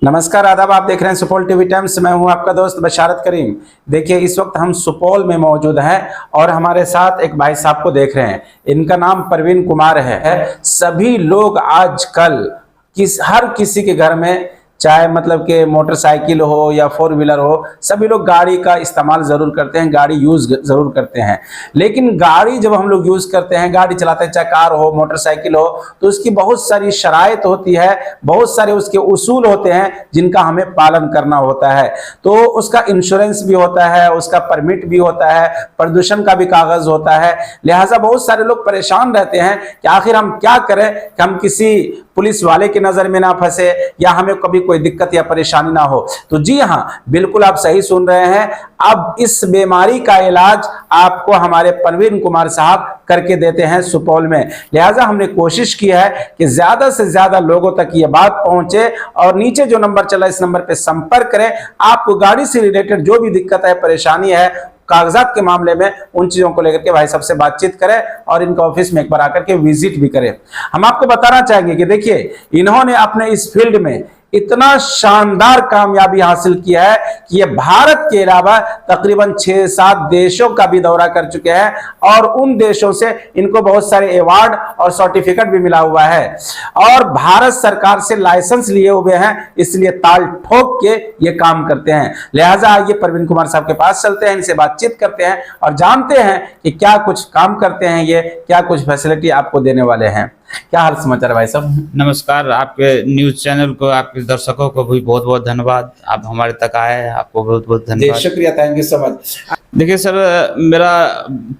नमस्कार, आदाब। आप देख रहे हैं सुपौल टीवी टाइम्स। मैं हूं आपका दोस्त बशारत करीम। देखिए, इस वक्त हम सुपौल में मौजूद हैं और हमारे साथ एक भाई साहब को देख रहे हैं। इनका नाम प्रवीण कुमार है। सभी लोग आजकल हर किसी के घर में, चाहे मतलब कि मोटरसाइकिल हो या फोर व्हीलर हो, सभी लोग गाड़ी का इस्तेमाल ज़रूर करते हैं, गाड़ी यूज़ ज़रूर करते हैं। लेकिन गाड़ी जब हम लोग यूज़ करते हैं, गाड़ी चलाते हैं, चाहे कार हो, मोटरसाइकिल हो, तो उसकी बहुत सारी शराइत होती है, बहुत सारे उसके उसूल होते हैं जिनका हमें पालन करना होता है। तो उसका इंश्योरेंस भी होता है, उसका परमिट भी होता है, प्रदूषण का भी कागज़ होता है। लिहाजा बहुत सारे लोग परेशान रहते हैं कि आखिर हम क्या करें कि हम किसी पुलिस वाले की नज़र में ना फंसे या हमें कभी कोई दिक्कत या परेशानी ना हो। तो जी हाँ, बिल्कुल आप सही सुन रहे हैं। अब इस बीमारी का इलाज आपको हमारे प्रवीण कुमार साहब करके देते हैं सुपौल में। लिहाजा हमने कोशिश की है कि ज्यादा से ज्यादा लोगों तक ये बात पहुंचे और नीचे जो नंबर चला इस नंबर पे संपर्क करें। आपको गाड़ी से रिलेटेड जो भी दिक्कत है, परेशानी है, कागजात के मामले में, उन चीजों को लेकर के भाई सबसे बातचीत करें और इनका ऑफिस में एक बार आकर के विजिट भी करें। हम आपको बताना चाहेंगे कि देखिए, इन्होंने अपने इस फील्ड में इतना शानदार कामयाबी हासिल किया है कि ये भारत के अलावा तकरीबन 6-7 देशों का भी दौरा कर चुके हैं और उन देशों से इनको बहुत सारे अवार्ड और सर्टिफिकेट भी मिला हुआ है और भारत सरकार से लाइसेंस लिए हुए हैं, इसलिए ताल ठोक के ये काम करते हैं। लिहाजा आइए प्रवीण कुमार साहब के पास चलते हैं, इनसे बातचीत करते हैं और जानते हैं कि क्या कुछ काम करते हैं, ये क्या कुछ फैसिलिटी आपको देने वाले हैं। क्या हाल समाचार भाई साहब? नमस्कार। आपके न्यूज चैनल को, आपके दर्शकों को भी बहुत बहुत धन्यवाद। आप हमारे तक आए, आपको बहुत बहुत धन्यवाद। शुक्रिया, थैंक यू सो मच। देखिए सर, मेरा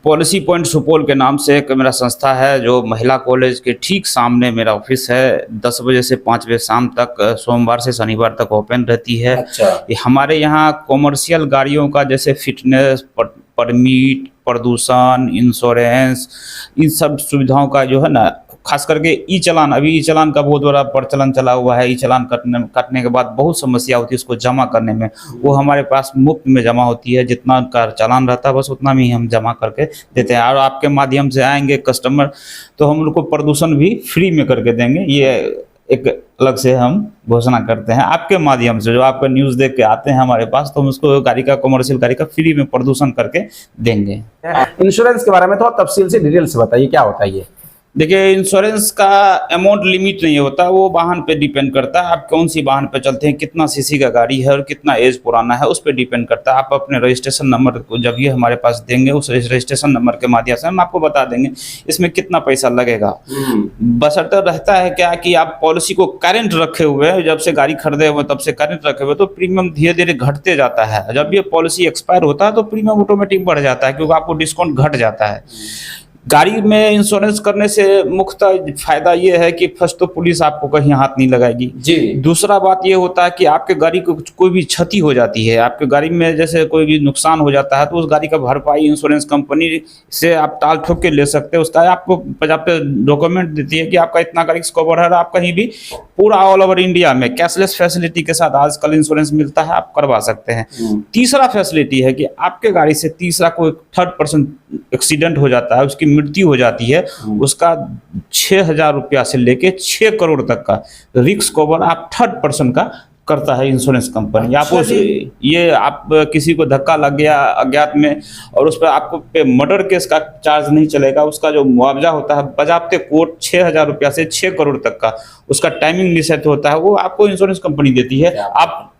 पॉलिसी पॉइंट सुपौल के नाम से एक मेरा संस्था है जो महिला कॉलेज के ठीक सामने मेरा ऑफिस है। 10 बजे से 5 बजे शाम तक, सोमवार से शनिवार तक ओपन रहती है। अच्छा। हमारे यहाँ कॉमर्शियल गाड़ियों का जैसे फिटनेस, परमिट, प्रदूषण, इंश्योरेंस, इन सब सुविधाओं का जो है ना, खास करके ई चालान, अभी ई चालान का बहुत बड़ा प्रचलन चला हुआ है। ई चालान कटने के बाद बहुत समस्या होती है उसको जमा करने में। वो हमारे पास मुफ्त में जमा होती है, जितना का चालान रहता है बस उतना में ही हम जमा करके देते हैं। और आपके माध्यम से आएंगे कस्टमर तो हम उनको प्रदूषण भी फ्री में करके देंगे। ये एक अलग से हम घोषणा करते हैं आपके माध्यम से। जो आपका न्यूज़ देख के आते हैं हमारे पास तो हम उसको गाड़ी का, कमर्शियल गाड़ी का फ्री में प्रदूषण करके देंगे। इंश्योरेंस के बारे में थोड़ा तफसील से डिटेल से बताइए, क्या होता है ये? देखिए, इंश्योरेंस का अमाउंट लिमिट नहीं होता, वो वाहन पे डिपेंड करता है। आप कौन सी वाहन पे चलते हैं, कितना सीसी का गाड़ी है और कितना एज पुराना है, उस पर डिपेंड करता है। आप अपने रजिस्ट्रेशन नंबर को जब ये हमारे पास देंगे, उस रजिस्ट्रेशन नंबर के माध्यम से हम आपको बता देंगे इसमें कितना पैसा लगेगा। बशर्ते रहता है क्या कि आप पॉलिसी को करेंट रखे हुए हैं, जब से गाड़ी खरीदे हुए तब से करेंट रखे हुए, तो प्रीमियम धीरे धीरे घटते जाता है। जब ये पॉलिसी एक्सपायर होता है तो प्रीमियम ऑटोमेटिक बढ़ जाता है, क्योंकि आपको डिस्काउंट घट जाता है। गाड़ी में इंश्योरेंस करने से मुख्य फायदा ये है कि फर्स्ट तो पुलिस आपको कहीं हाथ नहीं लगाएगी जी। दूसरा बात ये होता है कि आपके गाड़ी को कोई भी क्षति हो जाती है, आपके गाड़ी में जैसे कोई भी नुकसान हो जाता है, तो उस गाड़ी का भरपाई इंश्योरेंस कंपनी से आप टाल ठोक के ले सकते हैं। उसका आपको पर्याप्त डॉक्यूमेंट देती है कि आपका इतना का रिस्क कवर है। आप कहीं भी पूरा ऑल ओवर इंडिया में कैशलेस फैसिलिटी के साथ आजकल इंश्योरेंस मिलता है, आप करवा सकते हैं। तीसरा फैसिलिटी है कि आपके गाड़ी से तीसरा कोई थर्ड पर्सन एक्सीडेंट हो जाता है, उसकी मृत्यु हो जाती है, उसका 6,000 रुपया से लेके 6 करोड़ तक का रिस्क कवर आप थर्ड पर्सन का करता है इंश्योरेंस कंपनी। आप उस ये आप किसी को धक्का लग गया अज्ञात में और उस पर आपको पे मर्डर केस का चार्ज नहीं चलेगा। उसका जो मुआवजा होता है बजाते कोर्ट 6,000 रुपया से 6 करोड़ तक का, उसका टाइमिंग निश्चित होता है, वो आपको इंश्योरेंस कंपनी देती है।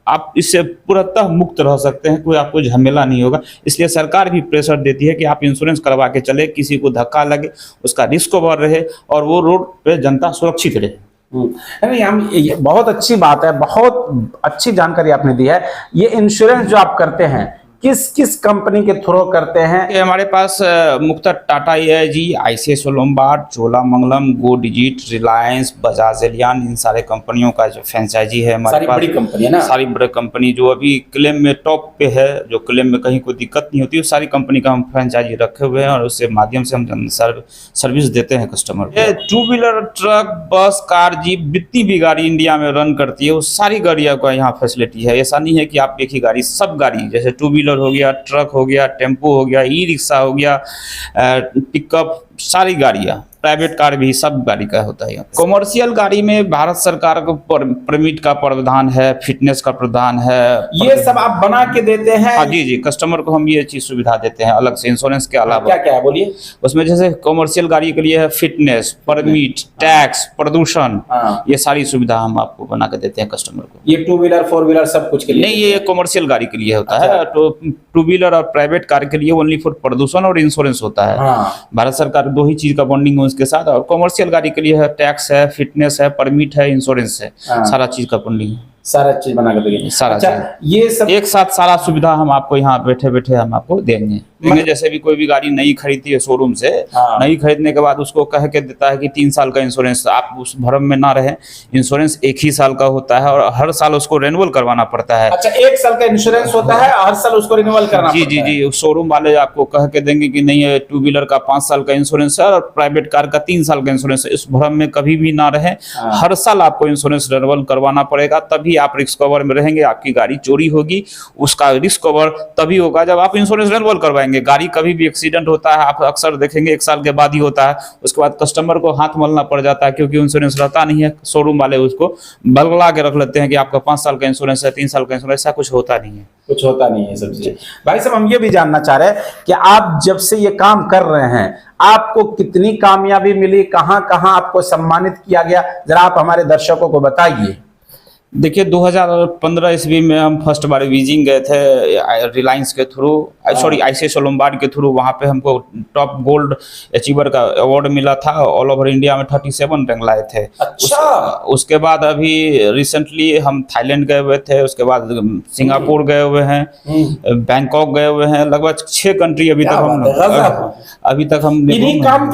आप इससे पूर्णतः मुक्त रह सकते हैं, कोई आपको झमेला नहीं होगा। इसलिए सरकार भी प्रेशर देती है कि आप इंश्योरेंस करवा के चले, किसी को धक्का लगे उसका रिस्क कवर रहे और वो रोड पे जनता सुरक्षित रहे। नहीं, हम बहुत अच्छी बात है, बहुत अच्छी जानकारी आपने दी है। ये इंश्योरेंस जो आप करते हैं किस किस कंपनी के थ्रू करते हैं? ये हमारे पास मुख्यतः टाटा AIG, ICICI लोम्बार्ड, चोलामंगलम, गो डिजिट, रिलायंस, बजाज एलियान, इन सारे कंपनियों का जो फ्रेंचाइजी है हमारे पास। सारी बड़ी कंपनी है ना? सारी बड़ी कंपनी जो अभी क्लेम में टॉप पे है, जो क्लेम में कहीं कोई दिक्कत नहीं होती, उस सारी कंपनी का हम फ्रेंचाइजी रखे हुए हैं और उसके माध्यम से हम सर्विस देते हैं कस्टमर को। 2 व्हीलर, ट्रक, बस, कार, जीप, जितनी भी गाड़ी इंडिया में रन करती है वो सारी गाड़ियों का यहाँ फैसिलिटी है। ऐसा नहीं है कि आप एक ही गाड़ी, सब गाड़ी जैसे 2 व्हीलर हो गया, ट्रक हो गया, टेम्पो हो गया, ई रिक्शा हो गया, पिकअप, सारी गाड़ियाँ, प्राइवेट कार भी, सब गाड़ी का होता है यहाँ पे। कॉमर्शियल गाड़ी में भारत सरकार को परमिट का प्रावधान है, फिटनेस का प्रावधान है, ये सब आप बना के देते हैं? हाँ जी, कस्टमर को हम ये चीज सुविधा देते हैं अलग से, इंश्योरेंस के अलावा। क्या क्या है बोलिए? उसमें जैसे कॉमर्शियल गाड़ी के लिए है फिटनेस, परमिट, टैक्स, प्रदूषण, ये सारी सुविधा हम आपको बना के देते हैं कस्टमर को। ये 2 व्हीलर 4 व्हीलर सब कुछ के लिए? नहीं, ये कॉमर्शियल गाड़ी के लिए होता है। तो 2 व्हीलर और प्राइवेट कार के लिए ओनली फॉर प्रदूषण और इंश्योरेंस होता है। भारत सरकार 2 ही चीज का बॉन्डिंग है उसके साथ। और कॉमर्शियल गाड़ी के लिए है टैक्स है, फिटनेस है, परमिट है, इंश्योरेंस है, सारा चीज का बॉन्डिंग है। सारा चीज बना के देंगे? सारा अच्छा, ये सब एक साथ सारा सुविधा हम आपको यहाँ बैठे बैठे हम आपको देंगे। जैसे भी कोई भी गाड़ी नई खरीदती है शोरूम से, नई खरीदने के बाद उसको कह के देता है कि 3 साल का इंश्योरेंस, आप उस भ्रम में ना रहे, इंश्योरेंस 1 ही साल का होता है और हर साल उसको रिन्यूअल करवाना पड़ता है। अच्छा, 1 साल का इंश्योरेंस होता है, हर साल उसको रिन्यूअल करना पड़ता है? जी, शोरूम वाले आपको कह के देंगे कि नहीं, 2 व्हीलर का 5 साल का इंश्योरेंस है और प्राइवेट कार का 3 साल का इंश्योरेंस है। इस भ्रम में कभी भी ना रहे, हर साल आपको इंश्योरेंस रिन्यूअल करवाना पड़ेगा, तभी आप रिस्क कवर में रहेंगे। आपकी गाड़ी चोरी होगी, उसका रिस्क कवर तभी होगा जब आप इंश्योरेंस रिन्यूअल करवाएंगे। गाड़ी कभी भी एक्सीडेंट होता है, आप अक्सर देखेंगे 1 साल के बाद ही होता है, उसके बाद कस्टमर को हाथ मलना पड़ जाता है क्योंकि इंश्योरेंस रहता नहीं है। शोरूम वाले उसको बलगला के रख लेते हैं कि आपका 5 साल का इंश्योरेंस है, 3 साल का इंश्योरेंस, ऐसा कुछ होता नहीं है। कुछ होता नहीं है सब चीजें। भाई साहब, हम ये भी जानना चाह रहे हैं कि आप जब से ये काम कर रहे हैं, आपको कितनी कामयाबी मिली, कहां कहां आपको सम्मानित किया गया, जरा आप हमारे दर्शकों को बताइए। देखिए, 2015 ईस्वी में हम फर्स्ट बार बीजिंग गए थे रिलायंस के थ्रू, सॉरी ICS लोम्बार्ड के थ्रू। वहाँ पे हमको टॉप गोल्ड अचीवर का अवार्ड मिला था। ऑल ओवर इंडिया में 37 रैंक लाए थे। अच्छा। उसके बाद अभी रिसेंटली हम थाईलैंड गए हुए थे, उसके बाद सिंगापुर गए हुए हैं, बैंकॉक गए हुए हैं, लगभग 6 कंट्री अभी तक हम इन्हीं काम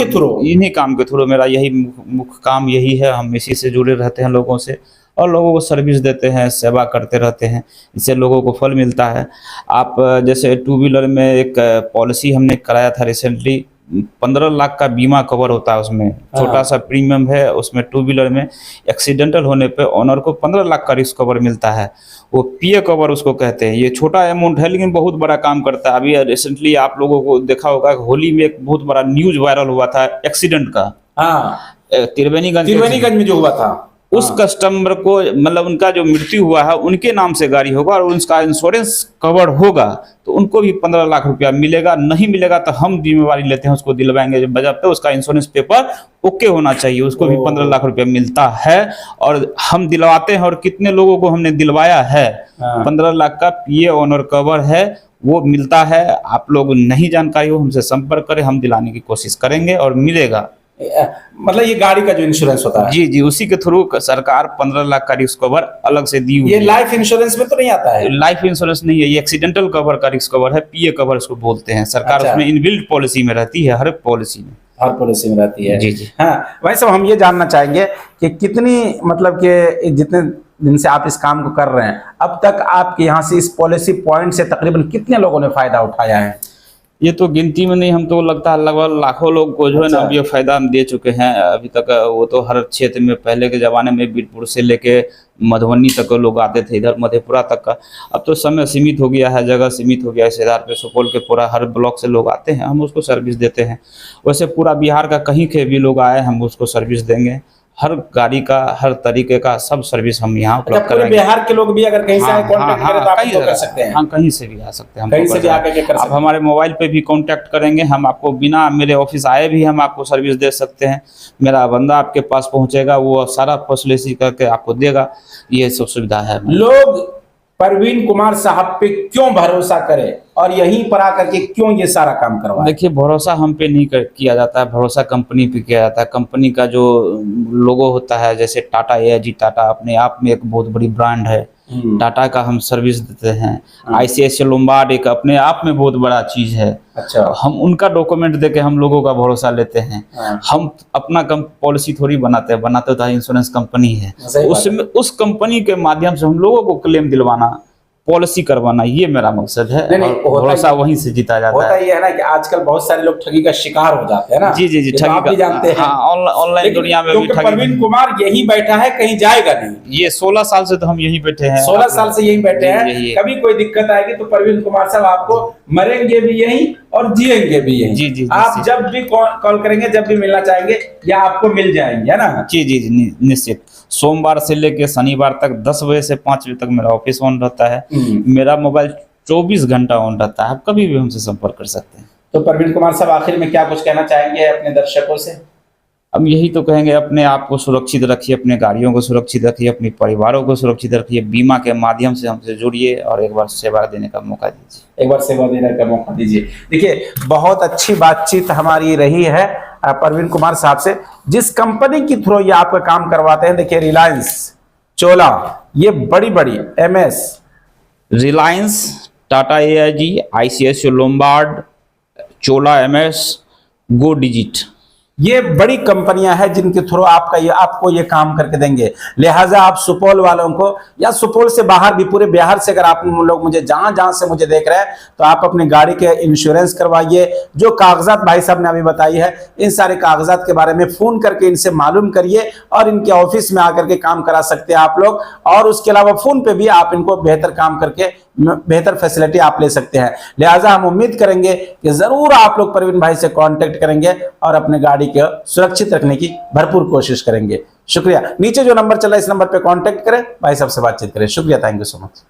के थ्रू मेरा यही मुख्य काम यही है। हम इसी से जुड़े रहते हैं लोगों से और लोगों को सर्विस देते हैं, सेवा करते रहते हैं, इससे लोगों को फल मिलता है। आप जैसे 2 व्हीलर में एक पॉलिसी हमने कराया था रिसेंटली, 15 लाख का बीमा कवर होता है उसमें, छोटा सा प्रीमियम है उसमें। 2 व्हीलर में एक्सीडेंटल होने पे ऑनर को 15 लाख का रिस्क कवर मिलता है, वो PA कवर उसको कहते हैं। ये छोटा अमाउंट है लेकिन बहुत बड़ा काम करता है। अभी रिसेंटली आप लोगों को देखा होगा, होली में एक बहुत बड़ा न्यूज वायरल हुआ था एक्सीडेंट का, त्रिवेणीगंज में जो हुआ था। उस कस्टमर को, मतलब उनका जो मृत्यु हुआ है उनके नाम से गाड़ी होगा और उनका इंश्योरेंस कवर होगा तो उनको भी 15 लाख रुपया मिलेगा। नहीं मिलेगा तो हम जिम्मेवारी लेते हैं, उसको दिलवाएंगे। जब बजाते उसका इंश्योरेंस पेपर ओके होना चाहिए, उसको भी 15 लाख रुपया मिलता है और हम दिलवाते हैं। और कितने लोगों को हमने दिलवाया है, 15 लाख का PA ऑनर कवर है, वो मिलता है। आप लोग नहीं जानकारी हो, हमसे संपर्क करें, हम दिलाने की कोशिश करेंगे और मिलेगा। मतलब ये गाड़ी का जो इंश्योरेंस होता है? जी, उसी के थ्रू सरकार 15 लाख का रिस्क कवर अलग से दी हुई है। ये लाइफ इंश्योरेंस में तो नहीं आता है? लाइफ इंश्योरेंस नहीं है, ये एक्सीडेंटल कवर का रिस्क कवर है, PA कवर उसको बोलते हैं। सरकार उसमें इनबिल्ट पॉलिसी में रहती है, हर पॉलिसी में रहती है। जी। हाँ, वैसे हम ये जानना चाहेंगे कि कितनी, मतलब कि जितने दिन से आप इस काम को कर रहे हैं, अब तक आपके यहाँ से इस पॉलिसी पॉइंट से तकरीबन कितने लोगों ने फायदा उठाया है? ये तो गिनती में नहीं, हम तो लगता है लगभग लाखों लोग को जो है ना अब ये फायदा हम दे चुके हैं अभी तक। वो तो हर क्षेत्र में, पहले के जमाने में बीरपुर से लेके मधुबनी तक लोग आते थे, इधर मधेपुरा तक का। अब तो समय सीमित हो गया है, जगह सीमित हो गया है। इस आधार पे सुपौल के पूरा हर ब्लॉक से लोग आते हैं, हम उसको सर्विस देते हैं। वैसे पूरा बिहार का कहीं के भी लोग आए, हम उसको सर्विस देंगे। हर गाड़ी का, हर तरीके का सब सर्विस हम यहाँ उपलब्ध कराएंगे। बिहार के लोग भी अगर कहीं से कांटेक्ट करें तो आप तो कर सकते हैं? हाँ, कहीं से भी आ सकते हैं, कहीं से भी आके कर सकते हैं। आप हमारे मोबाइल पे भी कांटेक्ट करेंगे, हम आपको बिना मेरे ऑफिस आए भी हम आपको सर्विस दे सकते हैं। मेरा बंदा आपके पास पहुंचेगा, वो सारा फैसिलिटी करके आपको देगा। ये सब सुविधा है। लोग परवीन कुमार साहब पे क्यों भरोसा करें और यहीं पर आकर के क्यों ये सारा काम करवाएं? देखिए, भरोसा हम पे नहीं किया जाता है, भरोसा कंपनी पे किया जाता है। कंपनी का जो लोगो होता है, जैसे टाटा AIG, टाटा अपने आप में एक बहुत बड़ी ब्रांड है। टाटा का हम सर्विस देते हैं। ICS लोम्बार्ड एक अपने आप में बहुत बड़ा चीज है। अच्छा। हम उनका डॉक्यूमेंट देके हम लोगों का भरोसा लेते हैं। हम अपना पॉलिसी थोड़ी बनाते तो इंश्योरेंस कंपनी है, उसमें उस कंपनी के माध्यम से हम लोगों को क्लेम दिलवाना, पॉलिसी करवाना, ये मेरा मकसद है। भरोसा वहीं से जीता जाता है। होता ये है ना कि आजकल बहुत सारे लोग ठगी का शिकार हो जाते हैं ना। जी, ठगी भी जानते हैं। ऑनलाइन दुनिया में भी ठगी। परवीन कुमार यही बैठा है, कहीं जाएगा नहीं। ये 16 साल से तो हम यहीं बैठे हैं। 16 साल से यहीं बैठे हैं। कभी कोई दिक्कत आएगी तो परवीन कुमार साहब आपको मरेंगे भी यहीं और जिएंगे भी यहीं। जी, जी, आप निश्चित। जब भी कॉल करेंगे, जब भी मिलना चाहेंगे, या आपको मिल जाएंगे, है ना? जी जी जी निश्चित। सोमवार से लेकर शनिवार तक 10 बजे से 5 बजे तक मेरा ऑफिस ऑन रहता है। मेरा मोबाइल 24 घंटा ऑन रहता है, आप कभी भी हमसे संपर्क कर सकते हैं। तो परवीन कुमार साहब, आखिर में क्या कुछ कहना चाहेंगे अपने दर्शकों से? अब यही तो कहेंगे, अपने आप को सुरक्षित रखिए, अपने गाड़ियों को सुरक्षित रखिए, अपने परिवारों को सुरक्षित रखिए, बीमा के माध्यम से हमसे जुड़िए और एक बार सेवा देने का मौका दीजिए। एक बार सेवा देने का मौका दीजिए। देखिए, बहुत अच्छी बातचीत हमारी रही है परवीन कुमार साहब से, जिस कंपनी के थ्रू ये आपका काम करवाते हैं। देखिए, रिलायंस, चोला, ये बड़ी बड़ी MS, Reliance, Tata AIG, ICICI Lombard, Chola MS, Go Digit, ये बड़ी कंपनियां हैं जिनके थ्रू आपको ये काम करके देंगे। लिहाजा आप सुपौल वालों को, या सुपौल से बाहर भी, पूरे बिहार से अगर आप लोग मुझे जहां जहां से मुझे देख रहे हैं, तो आप अपनी गाड़ी के इंश्योरेंस करवाइए। जो कागजात भाई साहब ने अभी बताई है, इन सारे कागजात के बारे में फोन करके इनसे मालूम करिए और इनके ऑफिस में आकर के काम करा सकते हैं आप लोग। और उसके अलावा फोन पे भी आप इनको बेहतर काम करके बेहतर फैसिलिटी आप ले सकते हैं। लिहाजा हम उम्मीद करेंगे कि जरूर आप लोग परवीन भाई से कांटेक्ट करेंगे और अपने गाड़ी को सुरक्षित रखने की भरपूर कोशिश करेंगे। शुक्रिया। नीचे जो नंबर चल रहा है, इस नंबर पे कांटेक्ट करें, भाई साहब से बातचीत करें। शुक्रिया, थैंक यू सो मच।